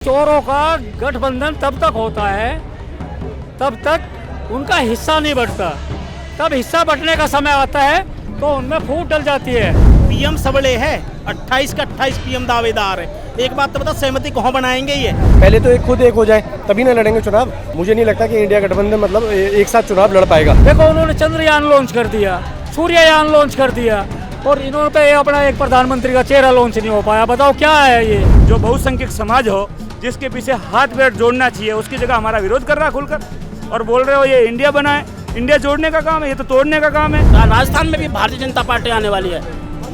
चोरों का गठबंधन तब तक होता है तब तक उनका हिस्सा नहीं बढ़ता। तब हिस्सा बंटने का समय आता है तो उनमें फूट डल जाती है। पीएम सबले है, 28 का 28 पीएम दावेदार है। एक बात तो बता, सहमति कहाँ बनाएंगे ये? पहले तो एक खुद एक हो जाए तभी ना लड़ेंगे चुनाव। मुझे नहीं लगता कि इंडिया गठबंधन मतलब एक साथ चुनाव लड़ पाएगा। देखो, उन्होंने चंद्रयान लॉन्च कर दिया, सूर्ययान लॉन्च कर दिया और इन्होंने पे अपना एक प्रधानमंत्री का चेहरा लॉन्च नहीं हो पाया। बताओ क्या है ये? जो बहुसंख्यक समाज हो जिसके पीछे हाथ पैर जोड़ना चाहिए, उसकी जगह हमारा विरोध कर रहा है खुलकर, और बोल रहे हो ये इंडिया बना है। इंडिया जोड़ने का काम है, ये तो तोड़ने का काम है। राजस्थान में भी भारतीय जनता पार्टी आने वाली है,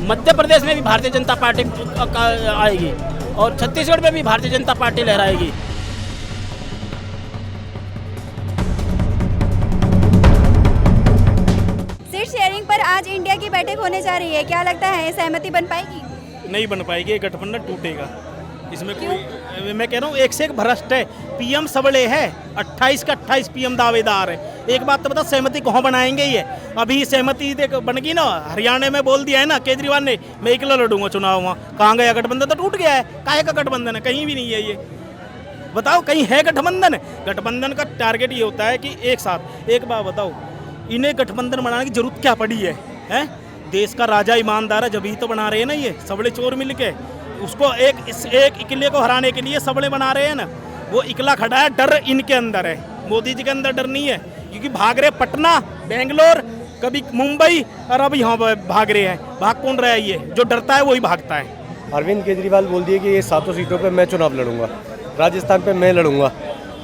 मध्य प्रदेश में भी भारतीय जनता पार्टी आएगी और छत्तीसगढ़ में भी Bharatiya Janata party लहराएगी। Seat sharing पर आज इंडिया की बैठक होने जा रही है, क्या लगता है सहमति बन पाएगी? नहीं बन पाएगी, ये गठबंधन टूटेगा। इसमें कोई, मैं कह रहा हूँ, एक से एक भ्रष्ट है। पीएम सबले है, 28 का 28 पीएम दावेदार है। एक बात तो बता, सहमति कहाँ बनाएंगे ये? अभी सहमति बन गई ना, हरियाणा में बोल दिया है ना केजरीवाल ने, मैं अकेला लड़ूंगा चुनाव। वहाँ कहाँ गया गठबंधन? तो टूट गया है। काहे का गठबंधन है? कहीं भी नहीं है ये। बताओ, कहीं है गठबंधन? गठबंधन का टारगेट ये होता है कि एक साथ। एक बात बताओ, इन्हें गठबंधन बनाने की जरूरत क्या पड़ी है? देश का राजा ईमानदार है, जब ही तो बना रहे हैं ना ये सबले चोर मिल के। उसको एक इकले को हराने के लिए सबले बना रहे हैं ना। वो इकला खड़ा है, डर इनके अंदर है, मोदी जी के अंदर डर नहीं है, क्योंकि भाग रहे पटना, बेंगलोर, कभी मुंबई और अब यहाँ भाग रहे हैं। भाग कौन रहा है? ये जो डरता है वही भागता है। अरविंद केजरीवाल बोल दिए कि ये 7 सीटों पे मैं चुनाव लड़ूंगा, राजस्थान पे मैं लड़ूंगा,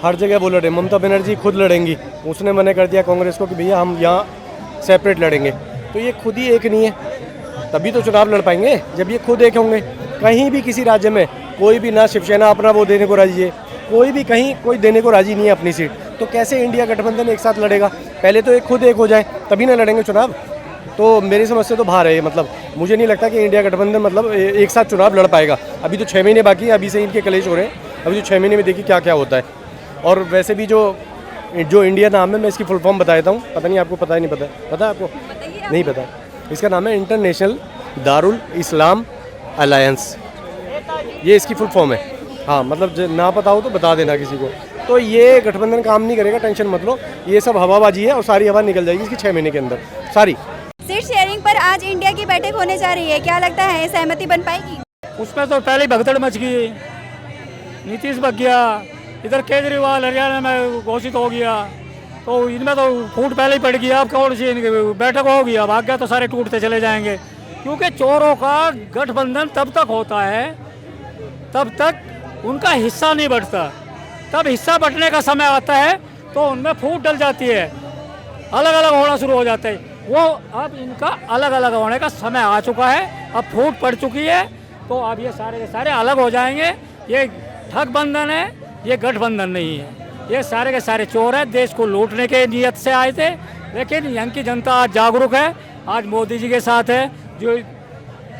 हर जगह वो लड़े। ममता बनर्जी खुद लड़ेंगी, उसने मना कर दिया कांग्रेस को कि भैया हम यहाँ सेपरेट लड़ेंगे। तो ये खुद ही एक नहीं है, तभी तो चुनाव लड़ पाएंगे जब ये खुद एक होंगे। कहीं भी किसी राज्य में कोई भी ना शिवसेना अपना वो देने को राजी है, कोई भी कहीं कोई देने को राजी नहीं है अपनी सीट। तो कैसे इंडिया गठबंधन एक साथ लड़ेगा? पहले तो एक खुद एक हो जाए तभी ना लड़ेंगे चुनाव। तो मेरी समझ से तो बाहर है। मतलब मुझे नहीं लगता कि इंडिया गठबंधन मतलब एक साथ चुनाव लड़ पाएगा। अभी तो 6 महीने बाकी है, अभी से इनके कलेश हो रहे हैं। अभी तो 6 महीने में देखिए क्या क्या होता है। और वैसे भी जो इंडिया नाम है, मैं इसकी फुल फॉर्म बता देता हूँ। पता नहीं आपको पता है, नहीं पता है? पता है आपको? नहीं पता। इसका नाम है इंटरनेशनल दारुल इस्लाम अलायंस, ये इसकी फुल फॉर्म है। हाँ, मतलब ना पता हो तो बता देना किसी को। तो ये गठबंधन काम नहीं करेगा, टेंशन मत लो। ये सब हवाबाजी है और सारी हवा निकल जाएगी इसकी 6 महीने के अंदर सारी। सीट शेयरिंग पर आज इंडिया की बैठक होने जा रही है, क्या लगता है सहमति बन पाएगी? उसमें तो पहले ही भगदड़ मच गई, नीतीश भाग गया, इधर केजरीवाल हरियाणा में घोषित हो गया, तो इनमें तो फूट पहले ही पड़ गया। अब कौन सी बैठक होगी? अब भाग गया तो सारे टूटते चले जाएंगे। क्योंकि चोरों का गठबंधन तब तक होता है तब तक उनका हिस्सा नहीं बढ़ता। तब हिस्सा बंटने का समय आता है तो उनमें फूट डल जाती है, अलग अलग होना शुरू हो जाते हैं। वो अब इनका अलग अलग होने का समय आ चुका है, अब फूट पड़ चुकी है, तो अब ये सारे के सारे अलग हो जाएंगे। ये ठग बंधन है, ये गठबंधन नहीं है। ये सारे के सारे चोर हैं, देश को लूटने के नियत से आए थे। लेकिन यहाँ की जनता आज जागरूक है, आज मोदी जी के साथ है। जो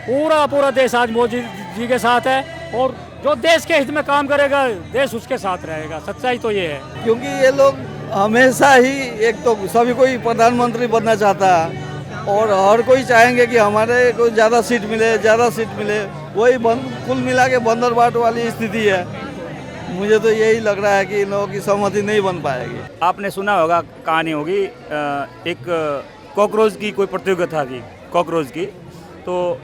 पूरा देश आज मोदी जी के साथ है, और जो देश के हित में काम करेगा देश उसके साथ रहेगा। सच्चाई तो ये है। क्योंकि ये लोग हमेशा ही, एक तो सभी कोई प्रधानमंत्री बनना चाहता है और हर कोई चाहेंगे कि हमारे को ज़्यादा सीट मिले। वही कुल मिला के बंदरबाट वाली स्थिति है। मुझे तो यही लग रहा है कि इन लोगों की सहमति नहीं बन पाएगी। आपने सुना होगा, कहानी होगी, एक कॉकरोच की कोई प्रतियोगिता थी कॉकरोच की, तो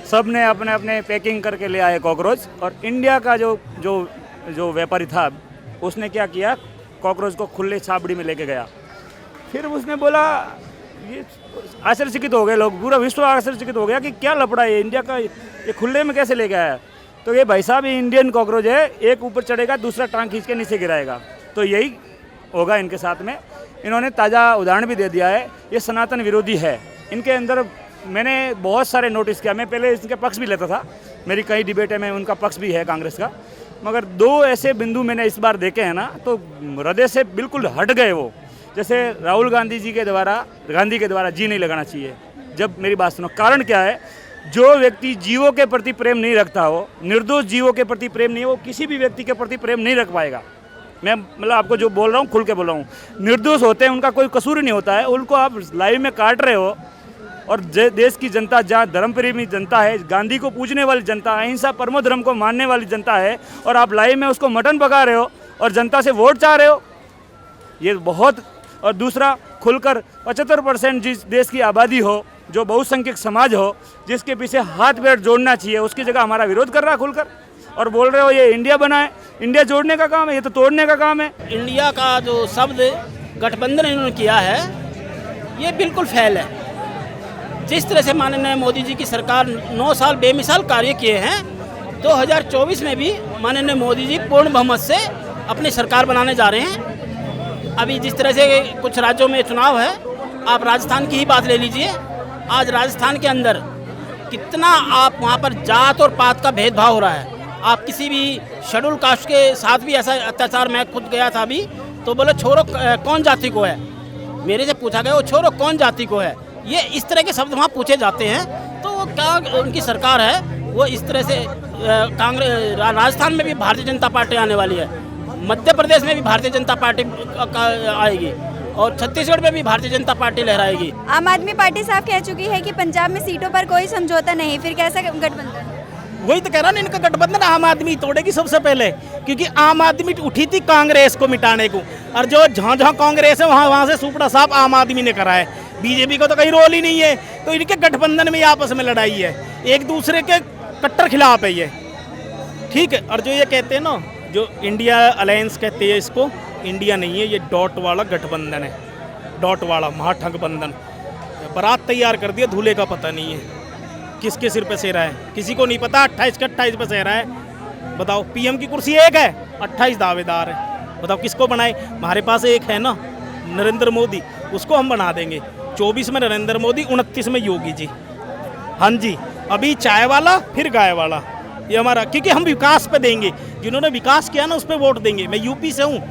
सब ने अपने अपने पैकिंग करके ले आए कॉकरोच, और इंडिया का जो व्यापारी था उसने क्या किया, कॉकरोच को खुले छाबड़ी में लेके गया। फिर उसने बोला, ये आश्चर्यचकित हो गए लोग, पूरा विश्व आश्चर्यचकित हो गया कि क्या लफड़ा है, इंडिया का ये खुले में कैसे लेके आया। तो ये भाई साहब, ये इंडियन कॉकरोच है, एक ऊपर चढ़ेगा दूसरा टांग खींच के नीचे गिराएगा। तो यही होगा इनके साथ में। इन्होंने ताज़ा उदाहरण भी दे दिया है, ये सनातन विरोधी है। इनके अंदर मैंने बहुत सारे नोटिस किया, मैं पहले इसके पक्ष भी लेता था, मेरी कई डिबेटें में उनका पक्ष भी है कांग्रेस का, मगर 2 ऐसे बिंदु मैंने इस बार देखे हैं ना, तो हृदय से बिल्कुल हट गए वो। जैसे राहुल गांधी के द्वारा जी नहीं लगाना चाहिए। जब मेरी बात सुनो, कारण क्या है, जो व्यक्ति जीवों के प्रति प्रेम नहीं रखता हो, निर्दोष जीवों के प्रति प्रेम नहीं, वो किसी भी व्यक्ति के प्रति प्रेम नहीं रख पाएगा। मैं मतलब आपको जो बोल रहा हूँ खुल के बोल रहा हूँ। निर्दोष होते हैं, उनका कोई कसूर नहीं होता है, उनको आप लाइव में काट रहे हो, और देश की जनता जहाँ धर्म प्रेमी जनता है, गांधी को पूजने वाली जनता, अहिंसा परमो धर्म को मानने वाली जनता है, और आप लाइव में उसको मटन पका रहे हो और जनता से वोट चाह रहे हो, ये बहुत। और दूसरा, खुलकर 75% जिस देश की आबादी हो, जो बहुसंख्यक समाज हो, जिसके पीछे हाथ पैर जोड़ना चाहिए, उसकी जगह हमारा विरोध कर रहा खुलकर, और बोल रहे हो ये इंडिया बना है। इंडिया जोड़ने का काम है, ये तो तोड़ने का काम है। इंडिया का जो शब्द गठबंधन इन्होंने किया है, ये बिल्कुल फैल है। जिस तरह से माननीय मोदी जी की सरकार 9 साल बेमिसाल कार्य किए हैं, 2024 में भी माननीय मोदी जी पूर्ण बहुमत से अपनी सरकार बनाने जा रहे हैं। अभी जिस तरह से कुछ राज्यों में चुनाव है, आप राजस्थान की ही बात ले लीजिए। आज राजस्थान के अंदर कितना आप वहाँ पर जात और पात का भेदभाव हो रहा है। आप किसी भी शेड्यूल कास्ट के साथ भी ऐसा अत्याचार, मैं खुद गया था अभी, तो बोले छोरो कौन जाति को है, मेरे से पूछा गया वो छोरो कौन जाति को है, ये इस तरह के शब्द वहाँ पूछे जाते हैं। तो वो क्या उनकी सरकार है, वो इस तरह से कांग्रेस, राजस्थान में भी भारतीय जनता पार्टी आने वाली है, मध्य प्रदेश में भी भारतीय जनता पार्टी आएगी, और छत्तीसगढ़ में भी भारतीय जनता पार्टी लहराएगी। आम आदमी पार्टी साफ कह चुकी है कि पंजाब में सीटों पर कोई समझौता नहीं, फिर कैसा गठबंधन? वही तो कह रहा ना, इनका गठबंधन आम आदमी तोड़ेगी सबसे पहले, क्योंकि आम आदमी उठी थी कांग्रेस को मिटाने को, और जो जहाँ जहाँ कांग्रेस है वहाँ से सुपड़ा साफ आम आदमी ने करा है। बीजेपी को तो कहीं रोल ही नहीं है, तो इनके गठबंधन में आपस में लड़ाई है, एक दूसरे के कट्टर खिलाफ है ये, ठीक है। और जो ये कहते हैं ना, जो इंडिया अलायंस कहते हैं, इसको इंडिया नहीं है, ये डॉट वाला गठबंधन है, डॉट वाला महाठगबंधन। बारात तैयार कर दिया, दूल्हे का पता नहीं है किसके सिर पे सेहरा है, किसी को नहीं पता। 28 के 28 पे सेहरा है। बताओ, पीएम की कुर्सी एक है, 28 दावेदार है। बताओ किसको बनाए? हमारे पास एक है ना, नरेंद्र मोदी, उसको हम बना देंगे। 24 में नरेंद्र मोदी, 29 में योगी जी। हाँ जी, अभी चाय वाला फिर गाय वाला, ये हमारा, क्योंकि हम विकास पे देंगे। जिन्होंने विकास किया ना, उस पर वोट देंगे। मैं यूपी से हूँ,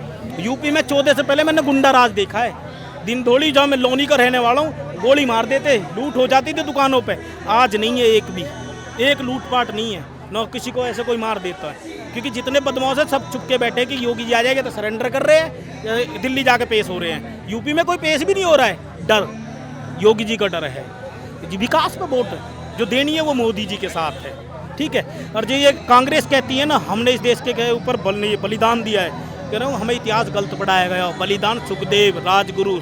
यूपी में 14 से पहले मैंने गुंडा राज देखा है। दिन दौड़ी जाओ, मैं लोनी का रहने वाला हूँ, गोली मार देते, लूट हो जाती थी दुकानों पे। आज नहीं है, एक लूटपाट नहीं है, न किसी को ऐसे कोई मार देता है, क्योंकि जितने बदमाश है सब चुप के बैठे कि योगी जी आ जाएंगे तो सरेंडर कर रहे हैं, दिल्ली जाके पेश हो रहे हैं। यूपी में कोई पेश भी नहीं हो रहा है, डर, योगी जी का डर है। विकास पे वोट जो देनी है वो मोदी जी के साथ है, ठीक है। और जो ये कांग्रेस कहती है ना, हमने इस देश के ऊपर बलिदान दिया है, कह रहा हूँ हमें इतिहास गलत पढ़ाया गया। बलिदान सुखदेव, राजगुरु,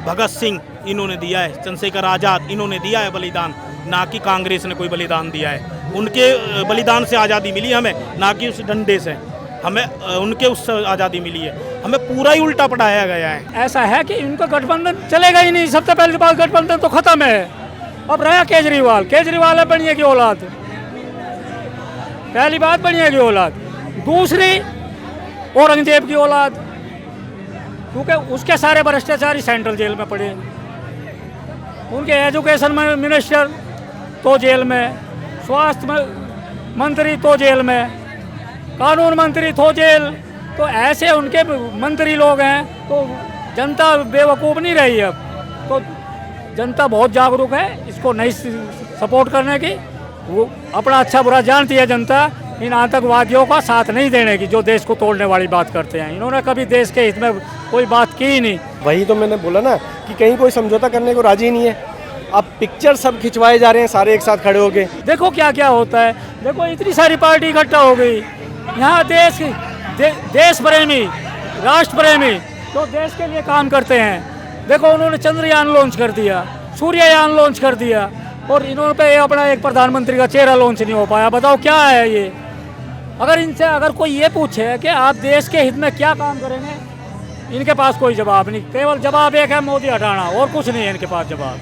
भगत सिंह इन्होंने दिया है, चंद्रशेखर आज़ाद इन्होंने दिया है बलिदान, ना कि कांग्रेस ने कोई बलिदान दिया है। उनके बलिदान से आज़ादी मिली हमें, ना कि उस डंडे से हमें, उनके उससे आज़ादी मिली है। हमें पूरा ही उल्टा पढ़ाया गया है। ऐसा है कि इनका गठबंधन चलेगा ही नहीं। सबसे पहली बात, गठबंधन तो खत्म है। अब रहा केजरीवाल है बढ़िया की औलाद, पहली बात बढ़िया की औलाद। दूसरी, औरंगजेब की औलाद, क्योंकि उसके सारे भ्रष्टाचारी सेंट्रल जेल में पड़े। उनके एजुकेशन मिनिस्टर तो जेल में, स्वास्थ्य मंत्री तो जेल में, कानून मंत्री तो जेल। तो ऐसे उनके मंत्री लोग हैं, तो जनता बेवकूफ़ नहीं रही अब। तो जनता बहुत जागरूक है, इसको नहीं सपोर्ट करने की। वो अपना अच्छा बुरा जानती है जनता। इन आतंकवादियों का साथ नहीं देने की, जो देश को तोड़ने वाली बात करते हैं। इन्होंने कभी देश के हित में कोई बात की ही नहीं। वही तो मैंने बोला ना कि कहीं कोई समझौता करने को राजी नहीं है। अब पिक्चर सब खिंचवाए जा रहे हैं सारे एक साथ खड़े होके। देखो क्या क्या होता है। देखो इतनी सारी पार्टी इकट्ठा हो गई यहाँ। देश प्रेमी, राष्ट्र प्रेमी तो देश के लिए काम करते हैं। देखो उन्होंने चंद्रयान लॉन्च कर दिया, सूर्ययान लॉन्च कर दिया, और इन्होंने पे अपना एक प्रधानमंत्री का चेहरा लॉन्च नहीं हो पाया। बताओ क्या है ये? अगर कोई ये पूछे कि आप देश के हित में क्या काम करेंगे, इनके पास कोई जवाब नहीं। केवल जवाब एक है, मोदी हटाना, और कुछ नहीं है इनके पास जवाब।